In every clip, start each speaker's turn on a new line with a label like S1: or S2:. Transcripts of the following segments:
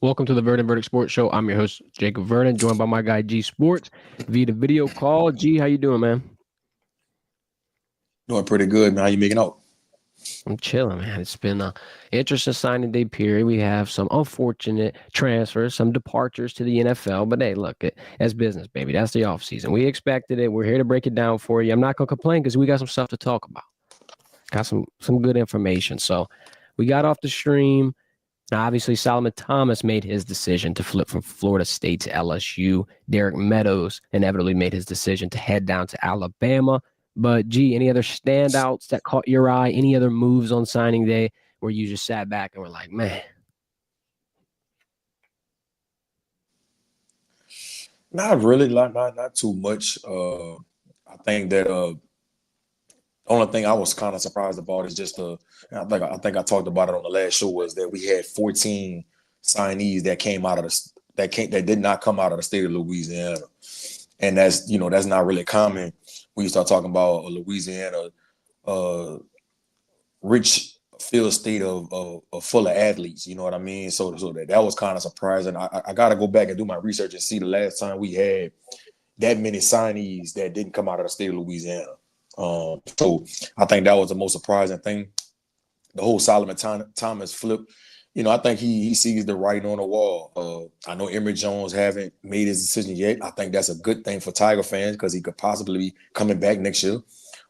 S1: Welcome to the Vernon Verdict Sports Show. I'm your host, Jacob Vernon, joined by my guy G Sports via the video call. G, how you doing, man?
S2: Doing pretty good, man. How you making out?
S1: I'm chilling, man. It's been a interesting signing day period. We have some unfortunate transfers, some departures to the NFL, but hey, look, that's business, baby. That's the offseason. We expected it. We're here to break it down for you. I'm not gonna complain because we got some stuff to talk about. Got some good information. So we got off the stream. Now, obviously, Solomon Thomas made his decision to flip from Florida State to LSU. Derek Meadows inevitably made his decision to head down to Alabama. But, gee, any other standouts that caught your eye? Any other moves on signing day where you just sat back and were like, man?
S2: Not really, not too much. I think that the only thing I was kind of surprised about is just I think I talked about it on the last show was that we had 14 signees that came out of that did not come out of the state of Louisiana, and that's not really common when you start talking about Louisiana, uh, rich field state of full of athletes. You know what I mean? So that was kind of surprising. I got to go back and do my research and see the last time we had that many signees that didn't come out of the state of Louisiana. So I think that was the most surprising thing. The whole Solomon Thomas flip. I think he sees the writing on the wall. I know Emory Jones haven't made his decision yet. I think that's a good thing for Tiger fans because he could possibly be coming back next year.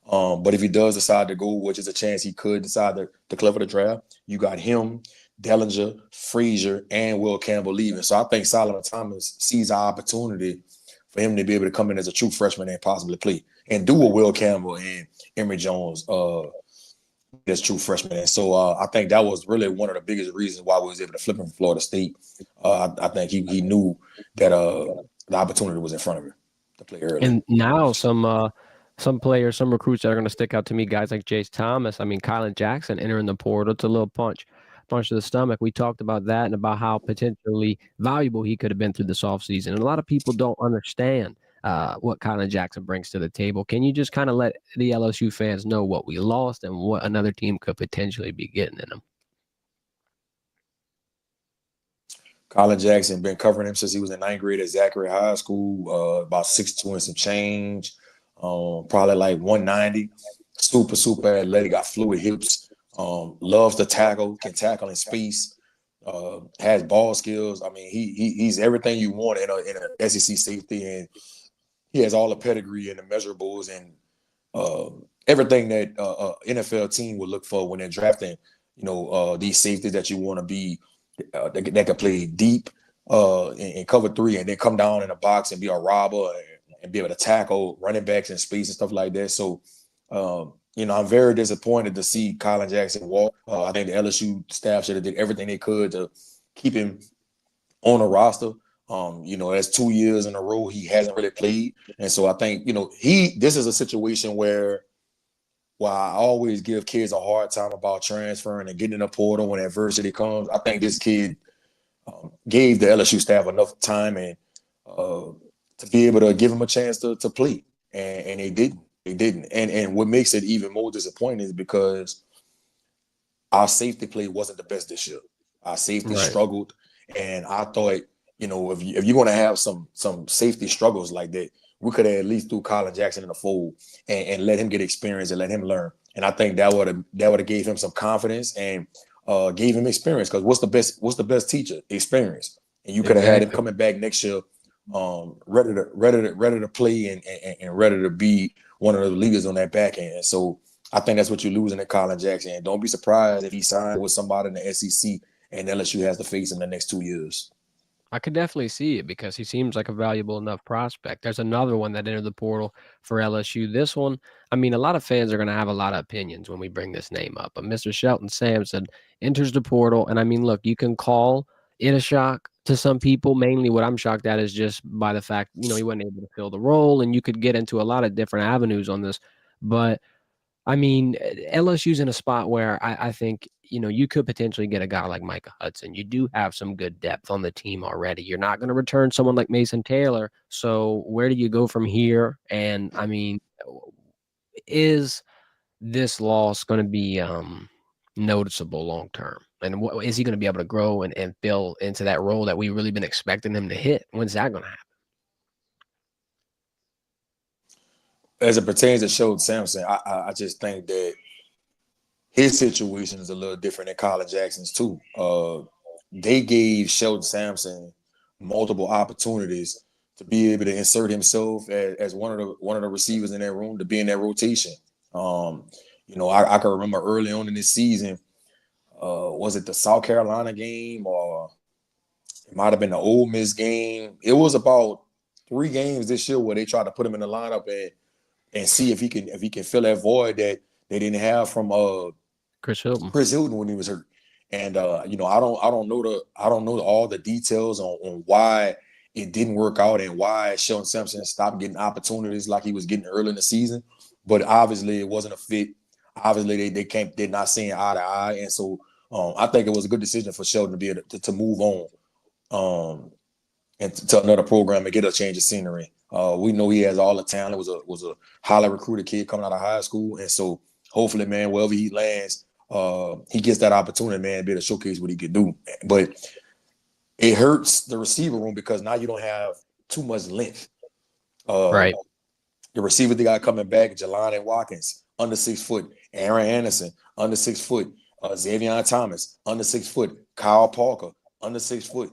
S2: But if he does decide to go, which is a chance he could decide to clever the draft, you got him, Dellinger, Frazier, and Will Campbell leaving. So I think Solomon Thomas sees an opportunity for him to be able to come in as a true freshman and possibly play and do what Will Campbell and Emory Jones as true freshmen. And so I think that was really one of the biggest reasons why we was able to flip him from Florida State. I think he knew that the opportunity was in front of him to play early.
S1: And now some players, some recruits that are going to stick out to me, guys like Jace Thomas. I mean, Kylan Jackson entering the portal. It's a little punch to the stomach. We talked about that and about how potentially valuable he could have been through this offseason. And a lot of people don't understand what Kylan Jackson brings to the table. Can you just kind of let the LSU fans know what we lost and what another team could potentially be getting in them?
S2: Colin Jackson been covering him since he was in ninth grade at Zachary High School, about 6'2" and some change, probably like 190. Super athletic, got fluid hips, loves to tackle, can tackle in space, has ball skills. I mean, he's everything you want in a SEC safety, and he has all the pedigree and the measurables and everything that NFL team would look for when they're drafting. These safeties that you want to be that can play deep in cover three and then come down in a box and be a robber and be able to tackle running backs in space and stuff like that. So, I'm very disappointed to see Colin Jackson walk. I think the LSU staff should have did everything they could to keep him on a roster. That's 2 years in a row he hasn't really played, and so I think this is a situation where while I always give kids a hard time about transferring and getting in the portal when adversity comes, I think this kid gave the LSU staff enough time and to be able to give him a chance to play, and they didn't. They didn't. And what makes it even more disappointing is because our safety play wasn't the best this year. Our safety
S1: Right.
S2: struggled, and I thought, if you're going to have some safety struggles like that, we could have at least threw Colin Jackson in the fold and let him get experience and let him learn. And I think that would have gave him some confidence and gave him experience. Because what's the best teacher? Experience. And you could have had him
S1: Exactly.
S2: coming back next year, ready to play and ready to be one of the leaders on that back end. So I think that's what you're losing at Colin Jackson. And don't be surprised if he signed with somebody in the SEC and LSU has to face him the next 2 years.
S1: I could definitely see it because he seems like a valuable enough prospect. There's another one that entered the portal for LSU. This one, I mean, a lot of fans are going to have a lot of opinions when we bring this name up. But Mr. Shelton Sampson enters the portal. And I mean, look, you can call it a shock to some people. Mainly what I'm shocked at is just by the fact, he wasn't able to fill the role. And you could get into a lot of different avenues on this. But I mean, LSU's in a spot where I think, you could potentially get a guy like Micah Hudson. You do have some good depth on the team already. You're not going to return someone like Mason Taylor. So where do you go from here? And I mean, is this loss going to be noticeable long term? And what is he going to be able to grow and fill into that role that we really been expecting him to hit? When's that going to happen?
S2: As it pertains to Sheldon Sampson, I just think that his situation is a little different than Colin Jackson's too. They gave Sheldon Sampson multiple opportunities to be able to insert himself as one of the receivers in that room to be in that rotation. Um, I can remember early on in this season, was it the South Carolina game or it might have been the Ole Miss game? It was about 3 games this year where they tried to put him in the lineup and see if he can fill that void that they didn't have from
S1: Chris Hilton.
S2: Chris Hilton when he was hurt. And I don't know all the details on why it didn't work out and why Sheldon Sampson stopped getting opportunities like he was getting early in the season. But obviously it wasn't a fit. Obviously they're not seeing eye to eye. And so I think it was a good decision for Sheldon to be able to move on and to another program and get a change of scenery. We know he has all the talent. Was a highly recruited kid coming out of high school. And so hopefully, man, wherever he lands, he gets that opportunity, man, to be able to showcase what he could do. But it hurts the receiver room because now you don't have too much length.
S1: Right.
S2: The receiver they got coming back, Jelani Watkins, under 6 foot, Aaron Anderson, under 6 foot, Xavier Thomas, under 6 foot, Kyle Parker, under 6 foot.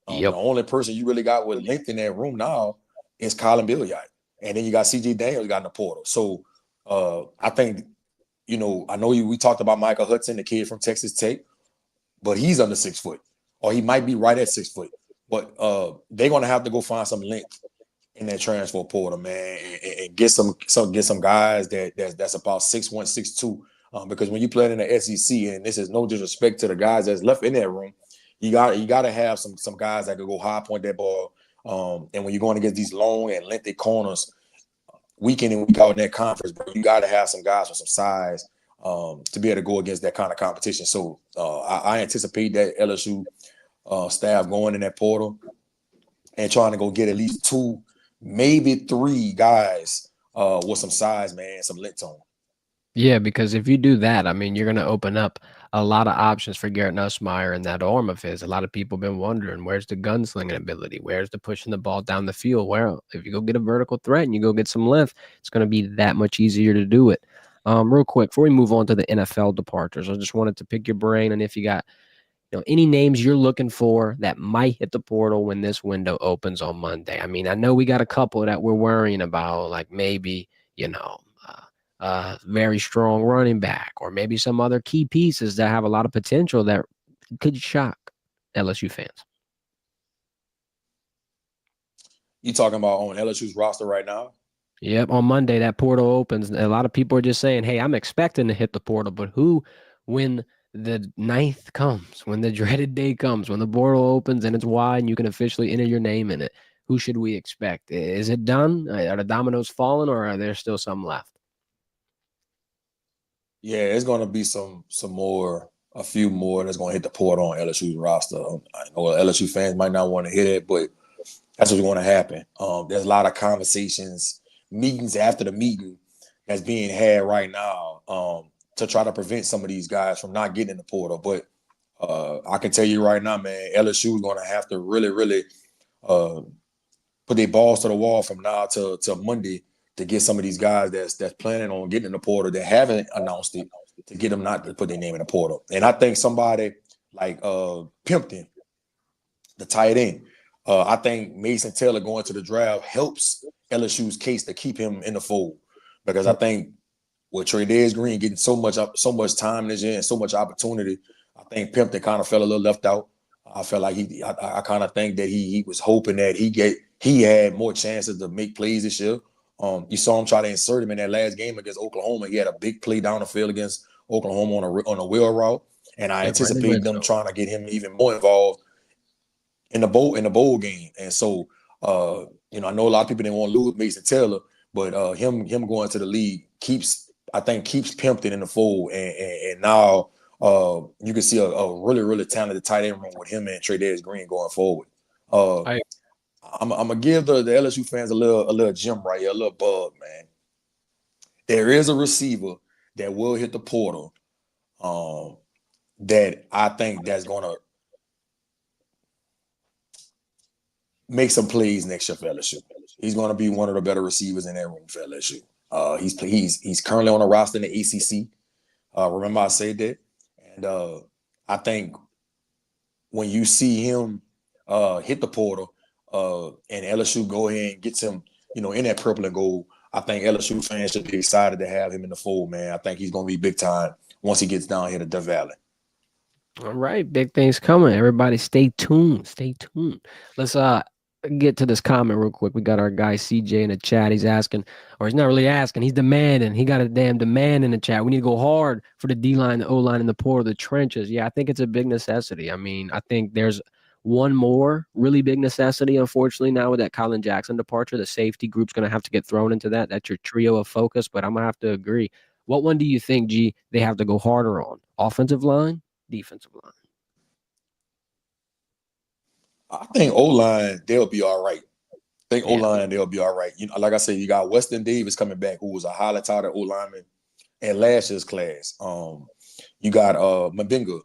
S2: The only person you really got with length in that room now is Colin Billiard. And then you got CJ Daniels got in the portal. So I think, I know we talked about Michael Hudson, the kid from Texas Tech, but he's under 6 foot, or he might be right at 6 foot. But they're gonna have to go find some length in that transfer portal, man, and get some guys that's about 6'1", 6'2". Because when you play in the SEC, and this is no disrespect to the guys that's left in that room, you got to have some guys that can go high point that ball. And when you're going against these long and lengthy corners, week in and week out in that conference, bro, you got to have some guys with some size to be able to go against that kind of competition. So I anticipate that LSU staff going in that portal and trying to go get at least 2, maybe 3 guys with some size, man, some length on.
S1: Yeah, because if you do that, I mean, you're going to open up a lot of options for Garrett Nussmeier and that arm of his. A lot of people have been wondering, where's the gunslinging ability? Where's the pushing the ball down the field? Well, if you go get a vertical threat and you go get some length, it's going to be that much easier to do it. Real quick, before we move on to the NFL departures, I just wanted to pick your brain and if you got any names you're looking for that might hit the portal when this window opens on Monday. I mean, I know we got a couple that we're worrying about, like maybe, very strong running back or maybe some other key pieces that have a lot of potential that could shock LSU fans.
S2: You talking about on LSU's roster right now?
S1: Yep, on Monday that portal opens. A lot of people are just saying, hey, I'm expecting to hit the portal, but who, when the 9th comes, when the dreaded day comes, when the portal opens and it's wide and you can officially enter your name in it, who should we expect? Is it done? Are the dominoes falling or are there still some left?
S2: Yeah, it's going to be a few more that's going to hit the portal on LSU's roster. I know LSU fans might not want to hear that, but that's what's going to happen. There's a lot of conversations, meetings after the meeting that's being had right now to try to prevent some of these guys from not getting in the portal. But I can tell you right now, man, LSU is going to have to really, really put their balls to the wall from now to Monday to get some of these guys that's planning on getting in the portal that haven't announced it to get them not to put their name in the portal. And I think somebody like Pimpton, the tight end, I think Mason Taylor going to the draft helps LSU's case to keep him in the fold because I think with Tre'Davious Green getting so much time this year and so much opportunity, I think Pimpton kind of felt a little left out. I felt like I kind of think that he was hoping that he had more chances to make plays this year. You saw him try to insert him in that last game against Oklahoma. He had a big play down the field against Oklahoma on a wheel route, and I anticipate them trying to get him even more involved in the bowl game. And so, I know a lot of people didn't want to lose Mason Taylor, but him going to the league keeps Pimpton in the fold, and now you can see a really, really talented tight end room with him and Tre'Davious Green going forward. I'm gonna give the LSU fans a little gem right here, a little bug, man. There is a receiver that will hit the portal that I think that's gonna make some plays next year for LSU. He's gonna be one of the better receivers in that room for LSU. He's currently on a roster in the ACC. Remember I said that, and I think when you see him hit the portal and LSU go ahead and gets him, in that purple and gold, I think LSU fans should be excited to have him in the fold, man. I think he's going to be big time once he gets down here to Death Valley.
S1: All right, big things coming. Everybody stay tuned. Stay tuned. Let's get to this comment real quick. We got our guy CJ in the chat. He's asking, or he's not really asking, he's demanding. He got a damn demand in the chat. We need to go hard for the D line, the O line, and the portal, the trenches. Yeah, I think it's a big necessity. I mean, I think there's one more really big necessity, unfortunately, now with that Colin Jackson departure. The safety group's gonna have to get thrown into that. That's your trio of focus, but I'm gonna have to agree. What one do you think, G, they have to go harder on? Offensive line? Defensive line.
S2: I think O line they'll be all right. I think O
S1: Yeah.
S2: line they'll be all right. Like I said, you got Weston Davis coming back, who was a highly touted O lineman in last year's class. You got Mabinga.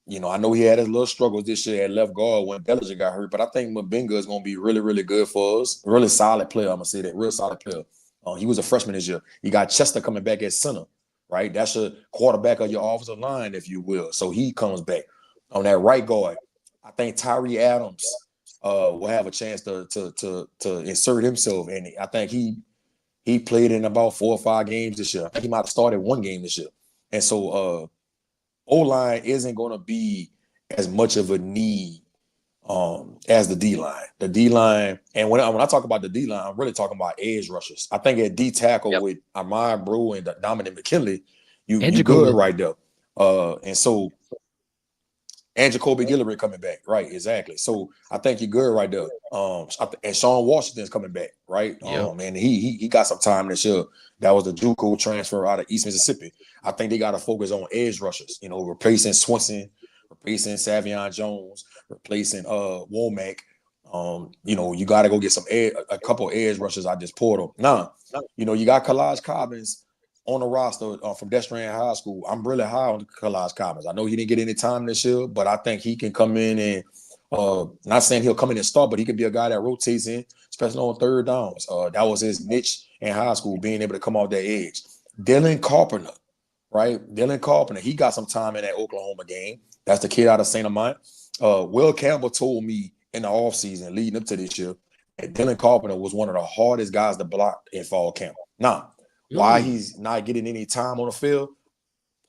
S2: I know he had his little struggles this year at left guard when Bellinger got hurt, but I think Mabinga is going to be really, really good for us. Really solid player. I'm gonna say that. Real solid player. He was a freshman this year. You got Chester coming back at center, right? That's a quarterback of your offensive line, if you will. So he comes back on that right guard. I think Tyree Adams will have a chance to insert himself, and I think he played in about 4 or 5 games this year. I think he might have started 1 game this year. And so O-line isn't going to be as much of a need as the D-line. The D-line, and when I talk about the D-line, I'm really talking about edge rushers. I think at D tackle with Ahmad Brew and Dominic McKinley, you good right there. And so and Jacoby Guillory coming back, right? Exactly. So I think you're good right there. And Sean Washington's coming back, right? And he got some time this year. That was the JUCO transfer out of East Mississippi. I think they got to focus on edge rushers. Replacing Swenson, replacing Savion Jones, replacing Womack. You got to go get a couple edge rushers out this portal. Now, you got Kalaj Cobbins on the roster from Destrand High School. I'm really high on Kalaj Cobbins. I know he didn't get any time this year, but I think he can come in and not saying he'll come in and start, but he could be a guy that rotates in, especially on third downs. That was his niche in high school, being able to come off that edge. Dylan Carpenter, right? Dylan Carpenter, he got some time in that Oklahoma game. That's the kid out of St. Amant. Will Campbell told me in the offseason leading up to this year that Dylan Carpenter was one of the hardest guys to block in fall camp. Now, why he's not getting any time on the field,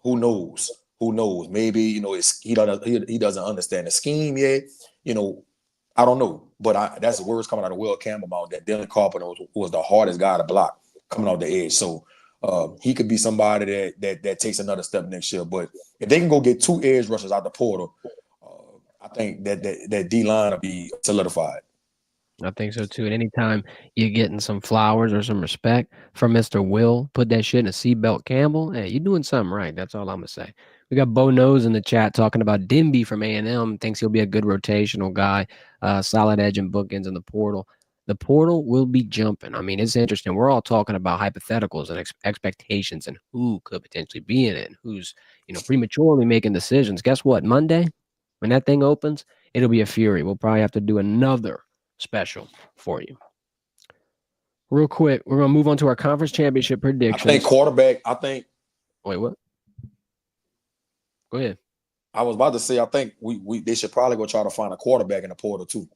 S2: who knows? Who knows? Maybe he doesn't understand the scheme yet. I don't know, but that's the words coming out of Will Campbell about that Dylan Carpenter was the hardest guy to block coming off the edge. So he could be somebody that takes another step next year. But if they can go get 2 edge rushers out the portal, I think that D line will be solidified.
S1: I think so too. And anytime you're getting some flowers or some respect from Mr. Will, put that shit in a seatbelt Campbell, hey, you're doing something right. That's all I'm gonna say. We got Bo Nose in the chat talking about Dimby from A&M. Thinks he'll be a good rotational guy, solid edge and bookends in the portal. The portal will be jumping. I mean, it's interesting. We're all talking about hypotheticals and expectations and who could potentially be in it, and who's prematurely making decisions. Guess what? Monday, when that thing opens, it'll be a fury. We'll probably have to do another special for you. Real quick, we're gonna move on to our conference championship predictions.
S2: I think quarterback.
S1: Wait, what? Go ahead.
S2: I was about to say I think they should probably go try to find a quarterback in the portal too.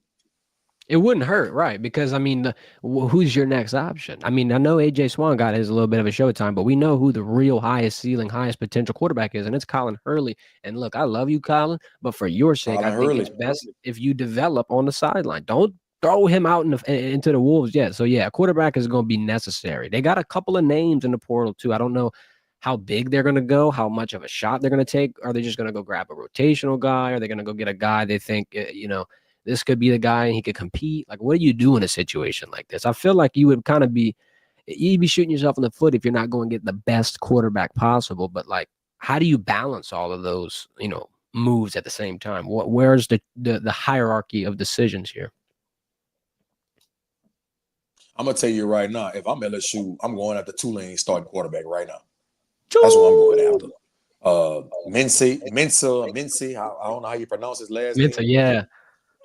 S1: It wouldn't hurt, right? Because I mean, who's your next option? I mean, I know AJ Swan got his a little bit of a showtime, but we know who the real highest ceiling, highest potential quarterback is, and it's Colin Hurley. And look, I love you, Colin, but for your sake, I think it's best if you develop on the sideline. Don't throw him out into the wolves yet. So yeah, a quarterback is going to be necessary. They got a couple of names in the portal too. I don't know how big they're going to go, how much of a shot they're going to take. Are they just going to go grab a rotational guy? Are they going to go get a guy they think this could be the guy and he could compete? Like, what do you do in a situation like this? I feel like you would kind of you'd be shooting yourself in the foot if you're not going to get the best quarterback possible. But like, how do you balance all of those, moves at the same time? Where's the hierarchy of decisions here?
S2: I'm gonna tell you right now, if I'm LSU, I'm going after Tulane starting quarterback right now. That's what I'm going after. Mensa. I don't know how you pronounce his last
S1: Minter,
S2: name.
S1: yeah.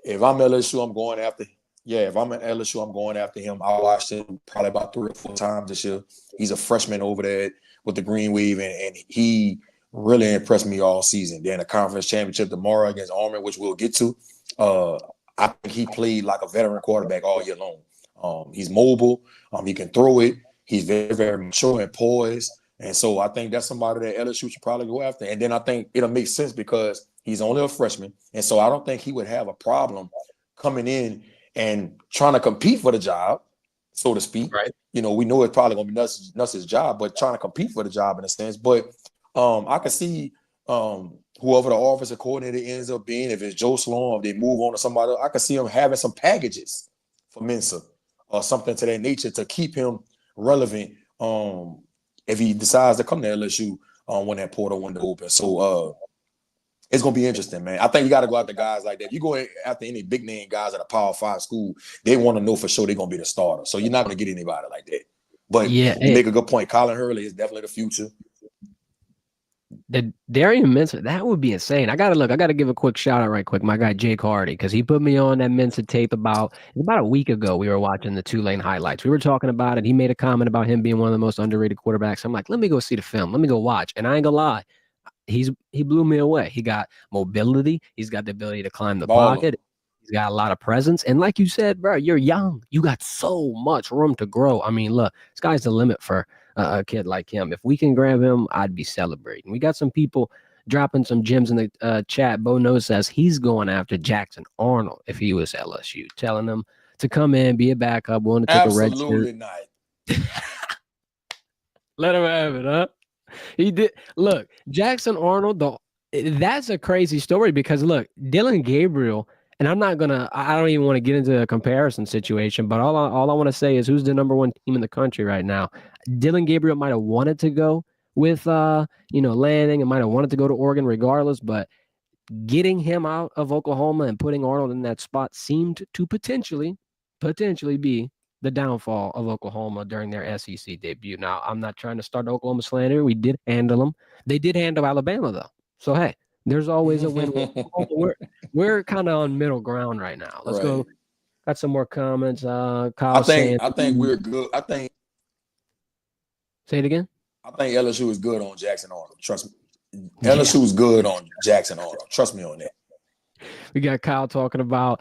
S2: If I'm LSU, I'm going after. Yeah, if I'm at LSU, I'm going after him. I watched him probably about 3 or 4 times this year. He's a freshman over there with the Green Wave, and he really impressed me all season. Then the conference championship tomorrow against Auburn, which we'll get to. Uh, I think he played like a veteran quarterback all year long. He's mobile. He can throw it. He's very, very mature and poised. And so I think that's somebody that LSU should probably go after. And then I think it'll make sense because he's only a freshman. And so I don't think he would have a problem coming in and trying to compete for the job, so to speak.
S1: Right.
S2: We know it's probably going to be Nuss's job, but trying to compete for the job in a sense. But I can see whoever the offensive coordinator ends up being, if it's Joe Sloan, if they move on to somebody else, I can see him having some packages for Mensa or something to that nature to keep him relevant if he decides to come to LSU when that portal window opens. So it's gonna be interesting, man. I think you got to go after guys like that. If you go after any big name guys at a Power 5 school, they want to know for sure they're gonna be the starter. So you're not gonna get anybody like that. But
S1: Yeah.
S2: you make a good point. Colin Hurley is definitely the future.
S1: The Darian Mensa, that would be insane. I gotta give a quick shout out right quick. My guy Jake Hardy, because he put me on that Mensa tape about a week ago. We were watching the Tulane highlights. We were talking about it. He made a comment about him being one of the most underrated quarterbacks. I'm like, let me go see the film. Let me go watch. And I ain't gonna lie, he blew me away. He got mobility. He's got the ability to climb the
S2: Baller.
S1: pocket. He's got a lot of presence. And like you said, bro, you're young. You got so much room to grow. I mean, look, sky's the limit for a kid like him. If we can grab him, I'd be celebrating. We got some people dropping some gems in the chat. Bo Knows says he's going after Jackson Arnold if he was LSU, telling him to come in, be a backup, willing to take a red shirt.
S2: Absolutely not.
S1: Let him have it, huh? He did. Look, Jackson Arnold, that's a crazy story because, look, Dylan Gabriel, and I don't even want to get into a comparison situation, but all I want to say is who's the number one team in the country right now. Dylan Gabriel might have wanted to go with, Lanning and might have wanted to go to Oregon regardless, but getting him out of Oklahoma and putting Arnold in that spot seemed to potentially be the downfall of Oklahoma during their SEC debut. Now, I'm not trying to start Oklahoma slander. We did handle them. They did handle Alabama, though. So, hey, there's always a win-win. We're kind of on middle ground right now. Let's go. Got some more comments. Kyle
S2: I
S1: saying,
S2: think we're good.
S1: Say it again.
S2: I think LSU is good on Jackson Arnold. Trust me. LSU is good on Jackson Arnold. Trust me on that.
S1: We got Kyle talking about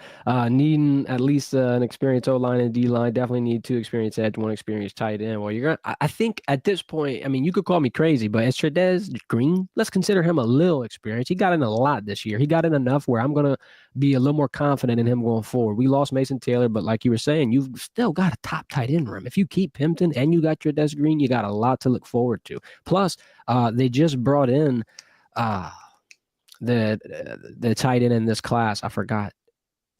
S1: needing at least an experienced O-line and D-line. Definitely need 2 experienced edge, 1 experienced tight end. Well, I think at this point, I mean, you could call me crazy, but as Trudez Green, let's consider him a little experienced. He got in a lot this year. He got in enough where I'm going to be a little more confident in him going forward. We lost Mason Taylor, but like you were saying, you've still got a top tight end room. If you keep Pimpton and you got Trudez Green, you got a lot to look forward to. Plus, they just brought in the tight end in this class. I forgot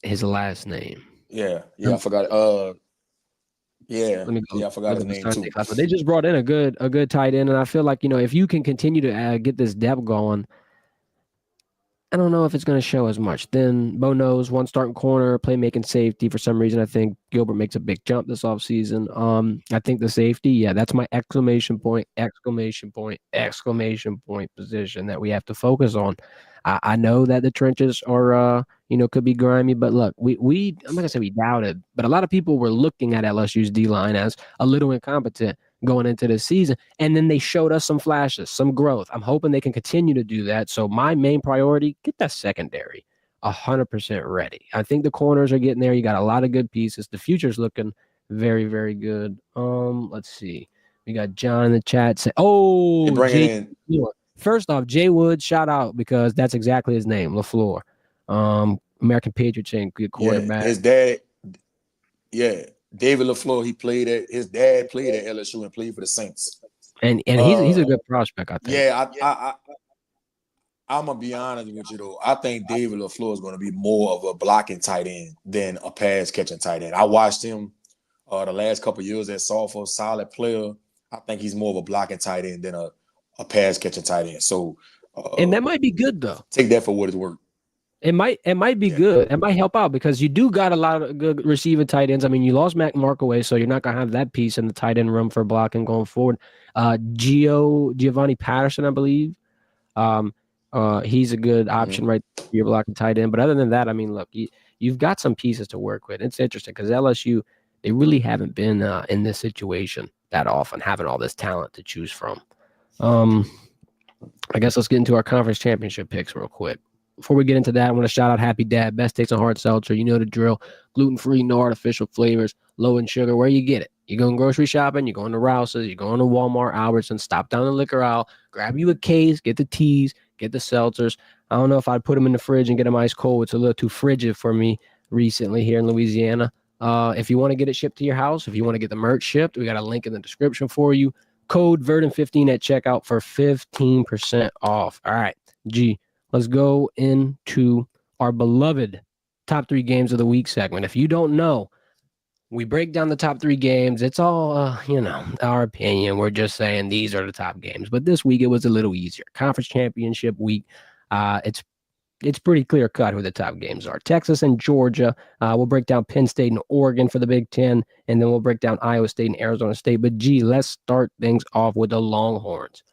S1: his last name.
S2: Yeah, I forgot. I forgot his name too.
S1: But they just brought in a good tight end, and I feel like if you can continue to get this depth going, I don't know if it's going to show as much. Then Bo Knows, 1 starting corner, playmaking safety. For some reason, I think Gilbert makes a big jump this offseason. I think the safety, that's my exclamation point position that we have to focus on. I know that the trenches are, could be grimy, but look, I'm not going to say we doubted, but a lot of people were looking at LSU's D-line as a little incompetent going into the season. And then they showed us some flashes, some growth. I'm hoping they can continue to do that. So my main priority, get that secondary 100% ready. I think the corners are getting there. You got a lot of good pieces. The future's looking very, very good. Let's see. We got John in the chat say, Jay. First off, Jay Wood, shout out because that's exactly his name, LaFleur. American Patriot chain, good quarterback.
S2: Yeah, his dad, David LaFleur, his dad played at LSU and played for the Saints.
S1: And he's a good prospect, I think.
S2: Yeah, I'm gonna be honest with you though. I think David LaFleur is gonna be more of a blocking tight end than a pass catching tight end. I watched him the last couple of years at Sulphur, solid player. I think he's more of a blocking tight end than a pass catching tight end. So
S1: and that might be good though.
S2: Take that for what it's worth.
S1: It might be good. It might help out because you do got a lot of good receiving tight ends. I mean, you lost Mac Markaway, so you're not gonna have that piece in the tight end room for blocking going forward. Giovanni Patterson, I believe, He's a good
S2: Mhm.
S1: option right there for your blocking tight end. But other than that, I mean, look, you've got some pieces to work with. It's interesting because LSU, they really haven't been in this situation that often, having all this talent to choose from. Um, I guess let's get into our conference championship picks real quick. Before we get into that, I want to shout out Happy Dad, best takes on hard seltzer. You know the drill. Gluten-free, no artificial flavors, low in sugar. Where you get it? You going grocery shopping, you going to Rouse's, you going to Walmart, Albertson, stop down the liquor aisle, grab you a case, get the teas, get the seltzers. I don't know if I'd put them in the fridge and get them ice cold. It's a little too frigid for me recently here in Louisiana. If you want to get it shipped to your house, if you want to get the merch shipped, we got a link in the description for you. Code Verdant15 at checkout for 15% off. All right, G, let's go into our beloved top 3 games of the week segment. If you don't know, we break down the top 3 games. It's all, our opinion. We're just saying these are the top games. But this week it was a little easier. Conference championship week. It's pretty clear cut who the top games are. Texas and Georgia. We'll break down Penn State and Oregon for the Big Ten, and then we'll break down Iowa State and Arizona State. But gee, let's start things off with the Longhorns.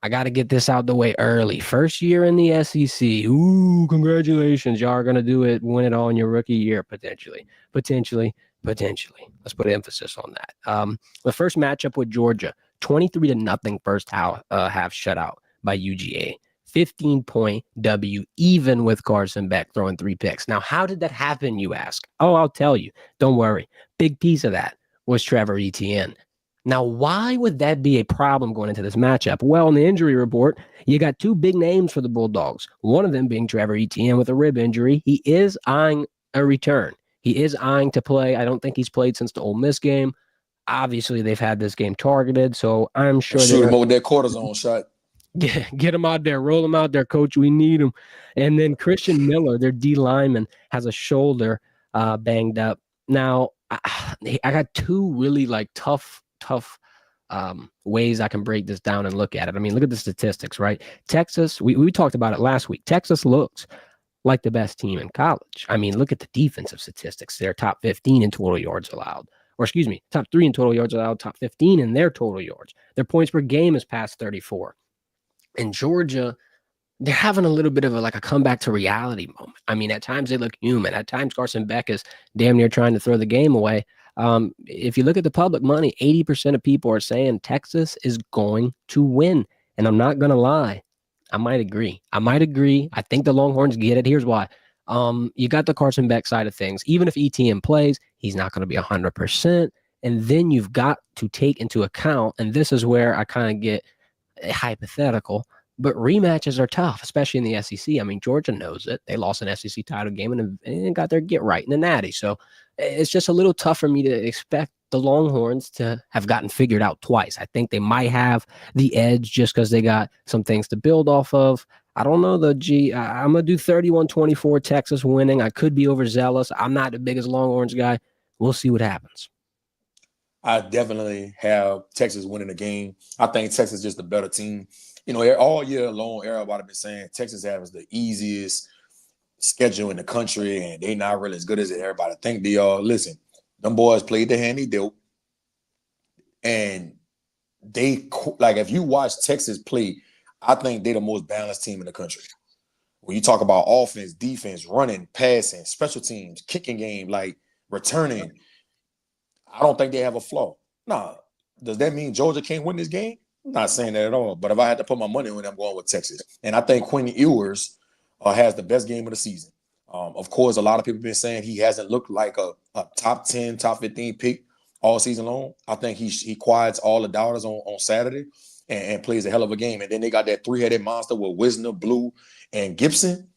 S1: I got to get this out the way early. First year in the SEC. Ooh, congratulations. Y'all are going to do it, win it all in your rookie year, potentially. Potentially. Let's put emphasis on that. The first matchup with Georgia, 23 to nothing first half shutout by UGA. 15-point W, even with Carson Beck throwing 3 picks. Now, how did that happen, you ask? Oh, I'll tell you. Don't worry. Big piece of that was Trevor Etienne. Now, why would that be a problem going into this matchup? Well, in the injury report, you got 2 big names for the Bulldogs. One of them being Trevor Etienne with a rib injury. He is eyeing a return. He is eyeing to play. I don't think he's played since the Ole Miss game. Obviously, they've had this game targeted, so I'm
S2: And
S1: sure they're
S2: shoot him
S1: going
S2: up with that cortisone shot.
S1: get him out there, roll him out there, coach. We need him. And then Christian Miller, their D lineman, has a shoulder banged up. Now, I got 2 really like tough ways I can break this down and look at it. I mean, look at the statistics, right? Texas, we talked about it last week. Texas looks like the best team in college. I mean, look at the defensive statistics. They're top 15 in total yards allowed. Or excuse me, top 3 in total yards allowed, top 15 in their total yards. Their points per game is past 34. In Georgia, they're having a little bit of a comeback to reality moment. I mean, at times they look human. At times Carson Beck is damn near trying to throw the game away. If you look at the public money, 80% of people are saying Texas is going to win. And I'm not going to lie. I might agree. I think the Longhorns get it. Here's why. You got the Carson Beck side of things. Even if ETN plays, he's not going to be 100%. And then you've got to take into account, and this is where I kind of get hypothetical, but rematches are tough, especially in the SEC. I mean, Georgia knows it. They lost an SEC title game and got their get right in the Natty. So it's just a little tough for me to expect the Longhorns to have gotten figured out twice. I think they might have the edge just because they got some things to build off of. I don't know, though, G. I'm going to do 31-24 Texas winning. I could be overzealous. I'm not the biggest Longhorns guy. We'll see what happens.
S2: I definitely have Texas winning the game. I think Texas is just a better team. You know, all year long, everybody been saying Texas has the easiest schedule in the country, and they not really as good as everybody think they are. Listen, them boys played the hand they dealt, and they if you watch Texas play, I think they're the most balanced team in the country. When you talk about offense, defense, running, passing, special teams, kicking game, like returning, I don't think they have a flaw. Nah, does that mean Georgia can't win this game? I'm not saying that at all. But if I had to put my money on it, I'm going with Texas. And I think Quinn Ewers has the best game of the season. Of course, a lot of people have been saying he hasn't looked like a top 10, top 15 pick all season long. I think he quiets all the doubters on Saturday and plays a hell of a game. And then they got that 3-headed monster with Wisner, Blue, and Gibson.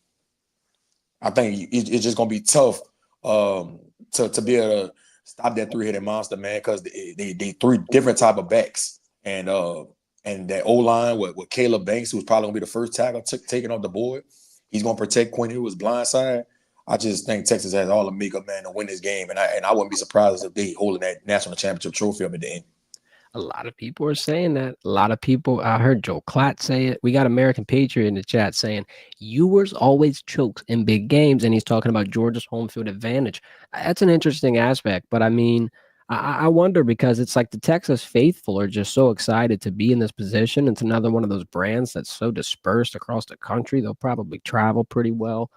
S2: I think it's just going to be tough to be able to stop that 3-headed monster, man, because they 3 different type of backs. And that O-line with Caleb Banks, who's probably going to be the first tackle taken off the board. He's going to protect Quinn Ewers' blind side. I just think Texas has all the makeup, man, to win this game. And I wouldn't be surprised if they holding that national championship trophy up at the end.
S1: A lot of people are saying that. A lot of people, I heard Joe Klatt say it. We got American Patriot in the chat saying Ewers always chokes in big games, and he's talking about Georgia's home field advantage. That's an interesting aspect, but I mean, I wonder because it's like the Texas faithful are just so excited to be in this position. It's another one of those brands that's so dispersed across the country. They'll probably travel pretty well.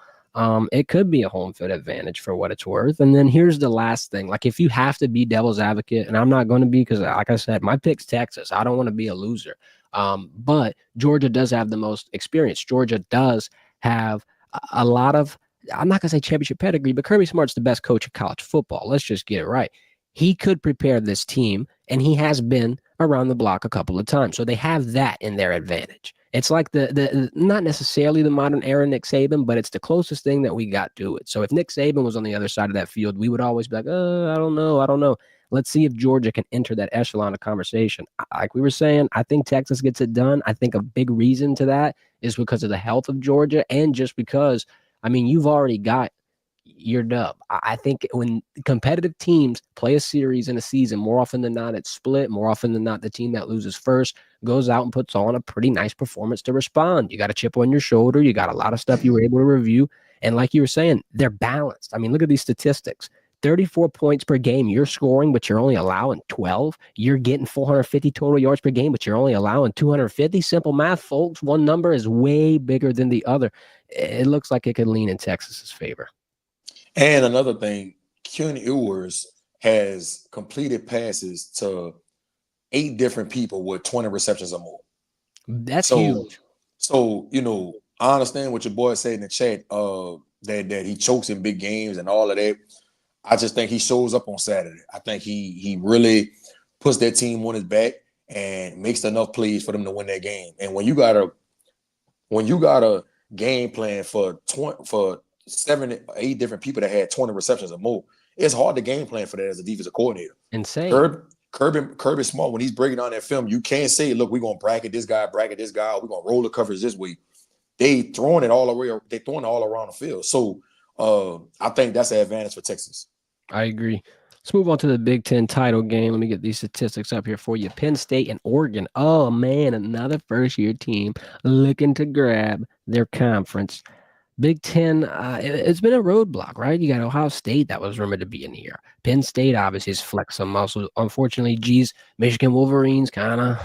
S1: It could be a home field advantage for what it's worth. And then here's the last thing. Like if you have to be devil's advocate, and I'm not going to be because like I said, my pick's Texas. I don't want to be a loser. But Georgia does have the most experience. Georgia does have a lot of, I'm not going to say championship pedigree, but Kirby Smart's the best coach of college football. Let's just get it right. He could prepare this team, and he has been around the block a couple of times. So they have that in their advantage. It's like the not necessarily the modern era Nick Saban, but it's the closest thing that we got to it. So if Nick Saban was on the other side of that field, we would always be like, I don't know, I don't know. Let's see if Georgia can enter that echelon of conversation. Like we were saying, I think Texas gets it done. I think a big reason to that is because of the health of Georgia and just because, I mean, you've already got your dub. I think when competitive teams play a series in a season, more often than not, it's split. More often than not, the team that loses first goes out and puts on a pretty nice performance to respond. You got a chip on your shoulder. You got a lot of stuff you were able to review. And like you were saying, they're balanced. I mean, look at these statistics. 34 points per game you're scoring, but you're only allowing 12. You're getting 450 total yards per game, but you're only allowing 250. Simple math, folks. One number is way bigger than the other. It looks like it could lean in Texas's favor.
S2: And another thing, Ken Ewers has completed passes to 8 different people with 20 receptions or more.
S1: That's huge.
S2: So, I understand what your boy said in the chat, that he chokes in big games and all of that. I just think he shows up on Saturday. I think he really puts that team on his back and makes enough plays for them to win that game. And when you got a game plan for 7 or 8 different people that had 20 receptions or more, it's hard to game plan for that as a defensive coordinator.
S1: Insane.
S2: Kirby Smart, when he's breaking down that film, you can't say, look, we're gonna bracket this guy, or we're gonna roll the coverage this week. They throwing it all around the field. So I think that's an advantage for Texas.
S1: I agree. Let's move on to the Big Ten title game. Let me get these statistics up here for you. Penn State and Oregon. Oh, man, another first-year team looking to grab their conference. Big Ten, it's been a roadblock, right? You got Ohio State that was rumored to be in here. Penn State obviously has flexed some muscle. Unfortunately, Michigan Wolverines kind of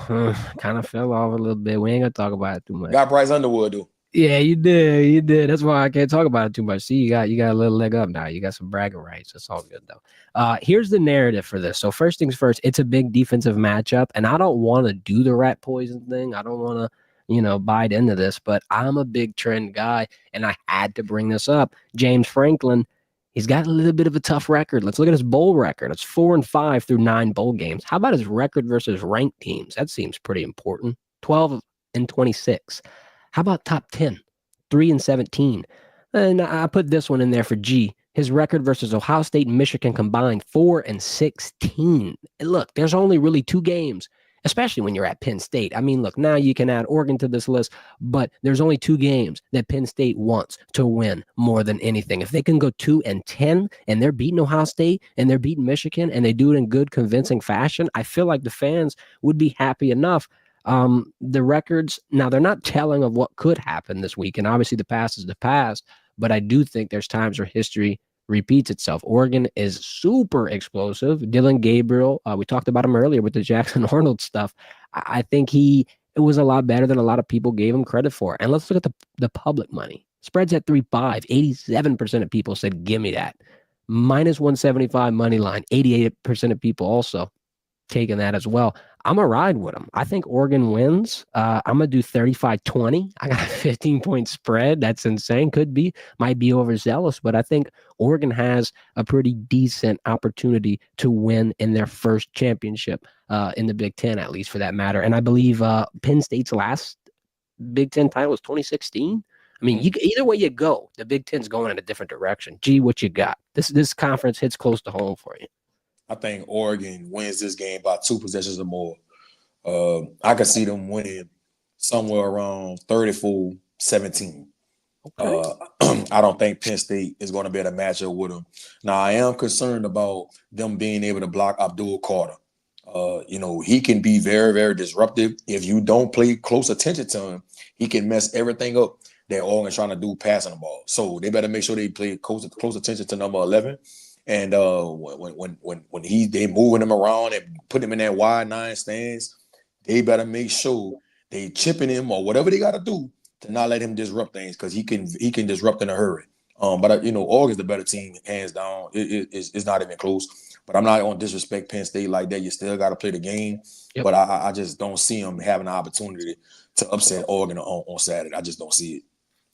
S1: fell off a little bit. We ain't gonna talk about it too much.
S2: Got Bryce Underwood, though.
S1: Yeah, you did. That's why I can't talk about it too much. See, you got a little leg up now. You got some bragging rights. That's all good though. Here's the narrative for this. So first things first, it's a big defensive matchup, and I don't want to do the rat poison thing. I don't want to, bite into this, but I'm a big trend guy, and I had to bring this up. James Franklin, he's got a little bit of a tough record. Let's look at his bowl record. It's 4-5 through 9 bowl games. How about his record versus ranked teams? That seems pretty important. 12-26. How about top 10? 3-17. And I put this one in there for G. His record versus Ohio State and Michigan combined 4-16. And look, there's only really 2 games, especially when you're at Penn State. I mean, look, now you can add Oregon to this list, but there's only 2 games that Penn State wants to win more than anything. If they can go 2-10 and they're beating Ohio State and they're beating Michigan and they do it in good, convincing fashion, I feel like the fans would be happy enough. The records, now they're not telling of what could happen this week, and obviously the past is the past, but I do think there's times where history repeats itself. Oregon is super explosive. Dylan Gabriel, we talked about him earlier with the Jackson Arnold stuff. I think it was a lot better than a lot of people gave him credit for. And let's look at the public money. Spreads at 3.5. 87% of people said, give me that. -175 money line. 88% of people also taking that as well. I'm going to ride with them. I think Oregon wins. I'm going to do 35-20. I got a 15-point spread. That's insane. Might be overzealous, but I think Oregon has a pretty decent opportunity to win in their first championship in the Big Ten, at least for that matter. And I believe Penn State's last Big Ten title was 2016. I mean, either way you go, the Big Ten's going in a different direction. Gee, what you got? This conference hits close to home for you.
S2: I think Oregon wins this game by 2 possessions or more. I could see them winning somewhere around 34-17. Okay. I don't think Penn State is going to be able to match up with them. Now, I am concerned about them being able to block Abdul Carter. He can be very, very disruptive. If you don't pay close attention to him, he can mess everything up that Oregon's trying to do passing the ball. So they better make sure they play close attention to number 11. And when they moving him around and putting him in that wide nine stance, they better make sure they chipping him or whatever they got to do to not let him disrupt things, because he can disrupt in a hurry. But Oregon's the better team, hands down. It's not even close. But I'm not going to disrespect Penn State like that. You still got to play the game.
S1: Yep.
S2: But I just don't see them having an opportunity to upset Oregon on Saturday. I just don't see it.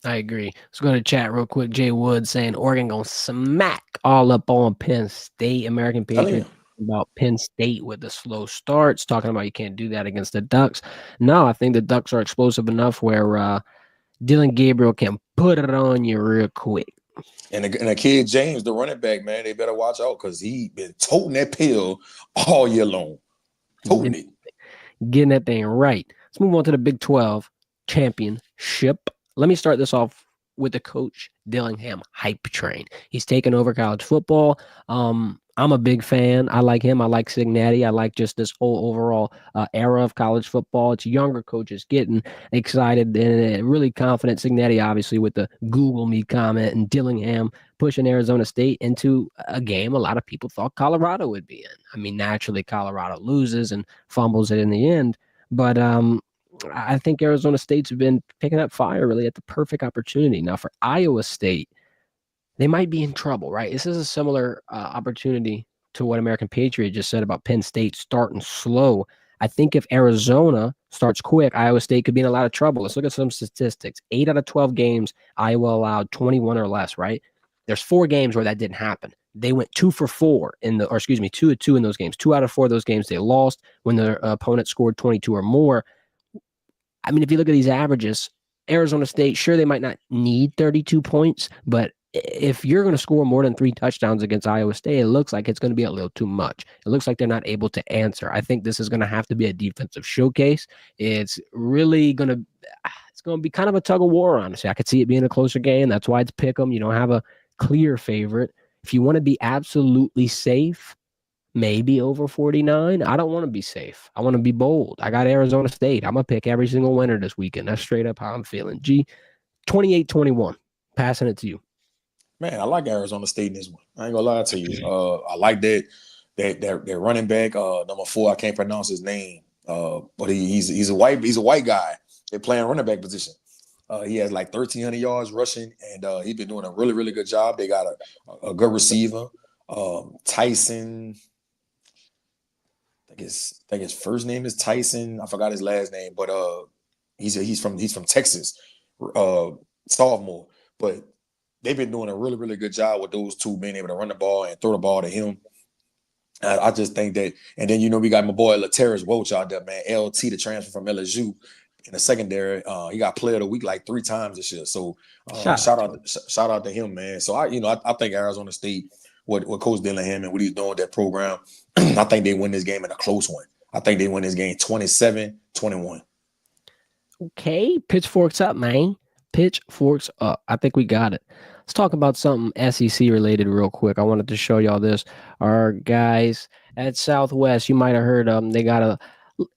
S1: I agree. Let's go to chat real quick. Jay Wood saying Oregon gonna smack all up on Penn State. American Patriots about Penn State with the slow starts, talking about you can't do that against the Ducks. No, I think the Ducks are explosive enough where Dylan Gabriel can put it on you real quick.
S2: And the kid James, the running back, man, they better watch out, because he been toting that pill all year long. Toting it.
S1: Getting that thing right. Let's move on to the Big 12 championship. Let me start this off with the coach Dillingham hype train. He's taken over college football. I'm a big fan. I like him. I like Cincinnati. I like just this whole overall era of college football. It's younger coaches getting excited and really confident. Cincinnati, obviously, with the Google Me comment, and Dillingham pushing Arizona State into a game a lot of people thought Colorado would be in. I mean, naturally, Colorado loses and fumbles it in the end. But I think Arizona State's been picking up fire really at the perfect opportunity. Now, for Iowa State, they might be in trouble, right? This is a similar opportunity to what American Patriot just said about Penn State starting slow. I think if Arizona starts quick, Iowa State could be in a lot of trouble. Let's look at some statistics. 8 out of 12 games, Iowa allowed 21 or less, right? There's 4 games where that didn't happen. They went 2 for 4 2 of 2 in those games. 2 out of 4 of those games they lost when their opponent scored 22 or more. I mean, if you look at these averages, Arizona State, sure, they might not need 32 points, but if you're going to score more than 3 touchdowns against Iowa State, it looks like it's going to be a little too much. It looks like they're not able to answer. I think this is going to have to be a defensive showcase. It's really going to be kind of a tug of war, honestly. I could see it being a closer game. That's why it's pick 'em. You don't have a clear favorite. If you want to be absolutely safe, maybe over 49. I don't want to be safe. I want to be bold. I got Arizona State. I'm going to pick every single winner this weekend. That's straight up how I'm feeling. 28-21. Passing it to you.
S2: Man, I like Arizona State in this one. I ain't gonna lie to you. I like that running back, number 4. I can't pronounce his name, but he's a white guy. They're playing running back position. He has like 1,300 yards rushing, and he's been doing a really, really good job. They got a good receiver, Tyson. I think his first name is Tyson. I forgot his last name, but he's from Texas, sophomore. But they've been doing a really, really good job with those two being able to run the ball and throw the ball to him. I just think that, and then we got my boy Laterrence Welch out there, man. LT, the transfer from LSU in the secondary. He got Player of the Week like 3 times this year. So shout out to him, man. So I think Arizona State, what Coach Dillingham and what he's doing with that program, I think they win this game in a close one. I think they win this game 27-21.
S1: Okay, pitchforks up, man. Pitchforks up. I think we got it. Let's talk about something SEC related real quick. I wanted to show y'all this. Our guys at Southwest, you might have heard of them. They got a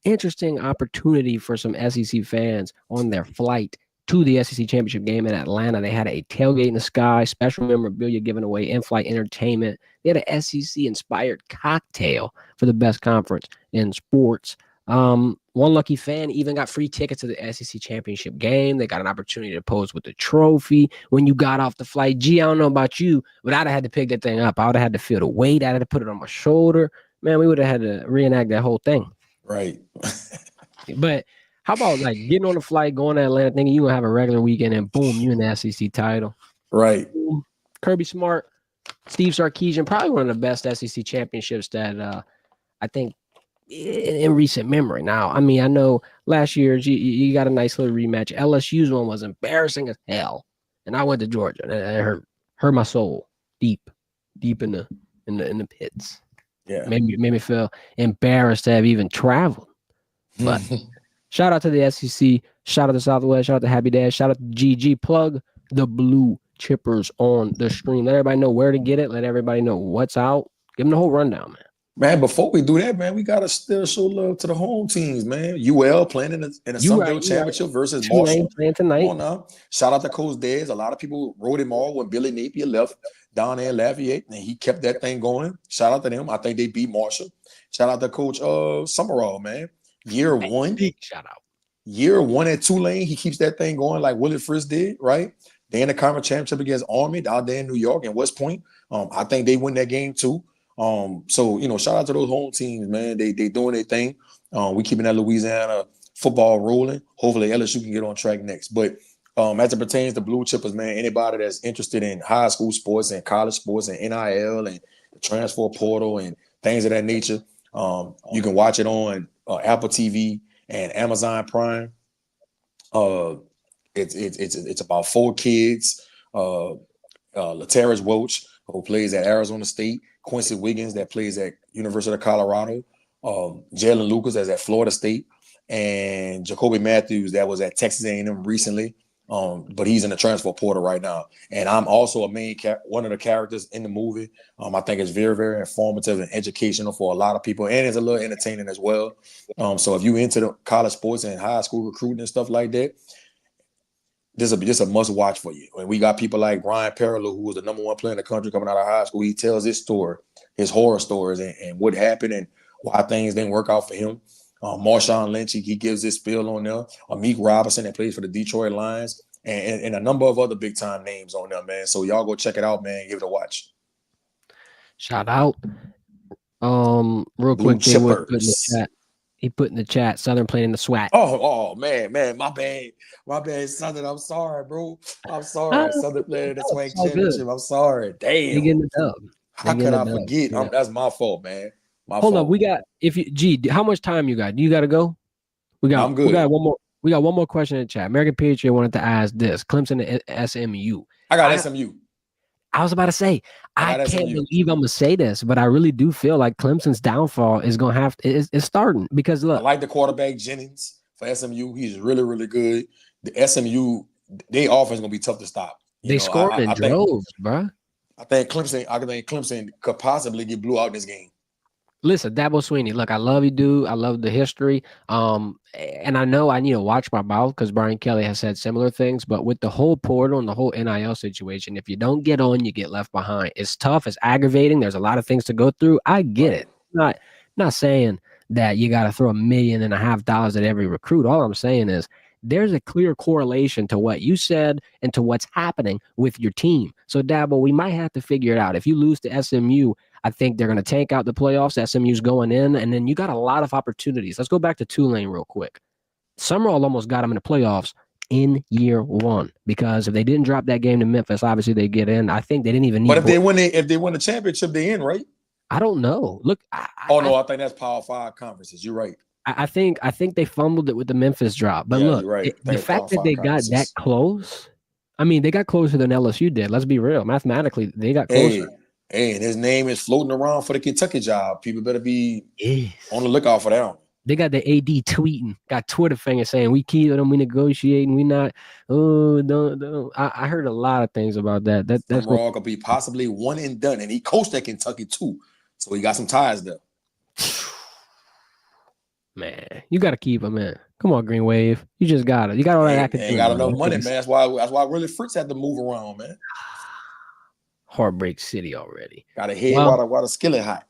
S1: interesting opportunity for some SEC fans on their flight to the SEC championship game in Atlanta. They had a tailgate in the sky, special memorabilia given away, in-flight entertainment. They had an SEC-inspired cocktail for the best conference in sports. One lucky fan even got free tickets to the SEC championship game. They got an opportunity to pose with the trophy when you got off the flight. Gee, I don't know about you, but I'd have had to pick that thing up. I would have had to feel the weight. I'd have to put it on my shoulder. Man, we would have had to reenact that whole thing.
S2: Right.
S1: But how about like getting on the flight, going to Atlanta, thinking you're going to have a regular weekend, and boom, you in the SEC title.
S2: Right.
S1: Boom. Kirby Smart, Steve Sarkisian, probably one of the best SEC championships that I think in recent memory. Now, I mean, I know last year you got a nice little rematch. LSU's one was embarrassing as hell, and I went to Georgia, and it hurt my soul deep in the pits.
S2: Yeah,
S1: made me feel embarrassed to have even traveled. But shout out to the SEC, shout out to Southwest, shout out to Happy Dad, shout out to GG. Plug the blue chippers on the stream. Let everybody know where to get it. Let everybody know what's out. Give them the whole rundown, man.
S2: Man, before we do that, man, we gotta still show love to the home teams, man. UL playing in the
S1: You
S2: Sun Belt
S1: right, you right.
S2: Championship versus
S1: Tulane
S2: Marshall.
S1: playing
S2: Come
S1: tonight.
S2: on now. Shout out to Coach Dez. A lot of people wrote him off when Billy Napier left down there in Lafayette, and he kept that thing going. Shout out to them. I think they beat Marshall. Shout out to Coach Summerall, man. Year
S1: Hey,
S2: one,
S1: big shout out.
S2: year one at Tulane, he keeps that thing going like Willie Frisk did, right? They in the conference championship against Army out there in New York and West Point. I think they win that game too. So shout out to those home teams, man. They doing their thing. We keeping that Louisiana football rolling. Hopefully LSU can get on track next. But as it pertains to blue chippers, man, anybody that's interested in high school sports and college sports and NIL and the transfer portal and things of that nature, you can watch it on Apple TV and Amazon Prime. Uh, it's about four kids. Latarius Welch, who plays at Arizona State, Quincy Wiggins, that plays at University of Colorado, Jalen Lucas, that's at Florida State, and Jacoby Matthews, that was at Texas A&M recently. But he's in the transfer portal right now, and I'm also one of the characters in the movie. I think it's very, very informative and educational for a lot of people, and it's a little entertaining as well. So if you into the college sports and high school recruiting and stuff like that, this a must watch for you. And we got people like Brian Perillo, who was the number one player in the country coming out of high school. He tells his story, his horror stories, and what happened and why things didn't work out for him. Marshawn Lynch, he gives his spiel on there. Meek Robinson, that plays for the Detroit Lions, and a number of other big time names on there, man. So y'all go check it out, man. Give it a watch.
S1: Shout out. Real
S2: Blue
S1: quick, Jay Wood put in the
S2: Chippers.
S1: chat. He put in the chat, Southern playing in the SWAT.
S2: Oh, man, my bad, Southern. I'm sorry, bro. I'm sorry. Southern playing in the Swag Championship. I'm sorry.
S1: They
S2: Damn.
S1: getting the dub.
S2: How could I forget?
S1: Yeah.
S2: That's my fault, man.
S1: Hold up, we got how much time you got? Do you got to go?
S2: I'm good.
S1: We got one more. We got one more question in the chat. American Patriot wanted to ask this: Clemson to SMU.
S2: I got SMU.
S1: I was about to say, I can't believe I'm gonna say this, but I really do feel like Clemson's downfall is gonna is starting because look,
S2: I like the quarterback Jennings for SMU. He's really, really good. The SMU, their offense gonna be tough to stop.
S1: They scored in droves, bro.
S2: I think Clemson could possibly get blew out in this game.
S1: Listen, Dabo Swinney, look, I love you, dude. I love the history. And I know I need to watch my mouth because Brian Kelly has said similar things. But with the whole portal and the whole NIL situation, if you don't get on, you get left behind. It's tough. It's aggravating. There's a lot of things to go through. I get it. Not saying that you got to throw $1.5 million at every recruit. All I'm saying is there's a clear correlation to what you said and to what's happening with your team. So, Dabo, we might have to figure it out. If you lose to SMU, I think they're going to tank out the playoffs. SMU's going in, and then you got a lot of opportunities. Let's go back to Tulane real quick. Summerall almost got them in the playoffs in year one because if they didn't drop that game to Memphis, obviously they get in. I think they didn't even need.
S2: But if they win the championship, they in, right?
S1: I don't know. Look,
S2: I think that's Power 5 conferences. You're right.
S1: I think they fumbled it with the Memphis drop. But look,
S2: right.
S1: The fact that they got that close, I mean, they got closer than LSU did. Let's be real. Mathematically, they got closer.
S2: Hey, and his name is floating around for the Kentucky job. People better be on the lookout for that.
S1: They got the AD tweeting, got Twitter fingers saying, we keep them, we negotiating, we not. Oh, don't. I heard a lot of things about that. That's
S2: Raw could be possibly one and done. And he coached at Kentucky too. So he got some ties there.
S1: Man, you got to keep him in. Come on, Green Wave. You just got it. You got all that academic.
S2: Ain't got enough money, man. That's why Willie Fritz had to move around, man.
S1: Heartbreak City already.
S2: Got a head while the skillet hot.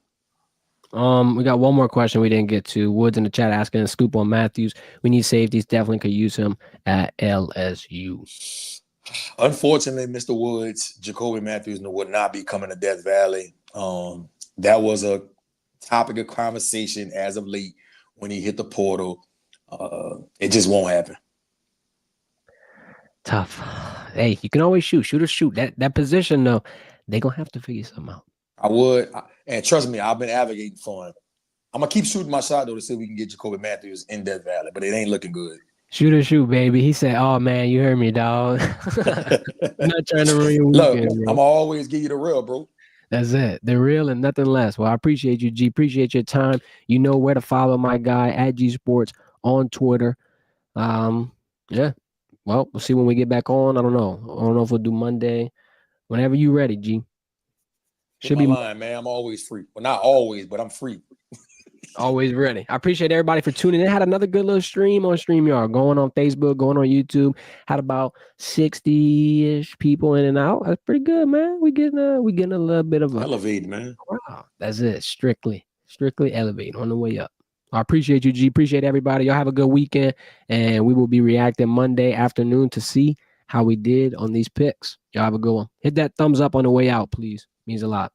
S1: We got one more question we didn't get to. Woods in the chat asking a scoop on Matthews. We need safeties. Definitely could use him at LSU.
S2: Unfortunately, Mr. Woods, Jacoby Matthews would not be coming to Death Valley. That was a topic of conversation as of late when he hit the portal. It just won't happen.
S1: Tough. Hey, you can always shoot. Shoot or shoot. That position, though, they're going to have to figure something out.
S2: I would. And trust me, I've been advocating for him. I'm going to keep shooting my shot, though, to see if we can get Jacoby Matthews in Death Valley, but it ain't looking good.
S1: Shoot or shoot, baby. He said, oh, man, you heard me, dog. I'm not trying to ruin your weekend,
S2: Look, I'm always give you the real, bro.
S1: That's it. The real and nothing less. Well, I appreciate you, G. Appreciate your time. You know where to follow my guy at G Sports on Twitter. Yeah. Well, we'll see when we get back on. I don't know if we'll do Monday. Whenever you ready, G.
S2: Hit
S1: Should
S2: my
S1: be
S2: line, man. I'm always free. Well, not always, but I'm free.
S1: always ready. I appreciate everybody for tuning in. Had another good little stream on StreamYard, going on Facebook, going on YouTube. Had about 60-ish people in and out. That's pretty good, man. We getting a little bit of a
S2: Elevate, man.
S1: wow. That's it. Strictly elevate on the way up. I appreciate you, G. Appreciate everybody. Y'all have a good weekend, and we will be reacting Monday afternoon to see how we did on these picks. Y'all have a good one. Hit that thumbs up on the way out, please. Means a lot.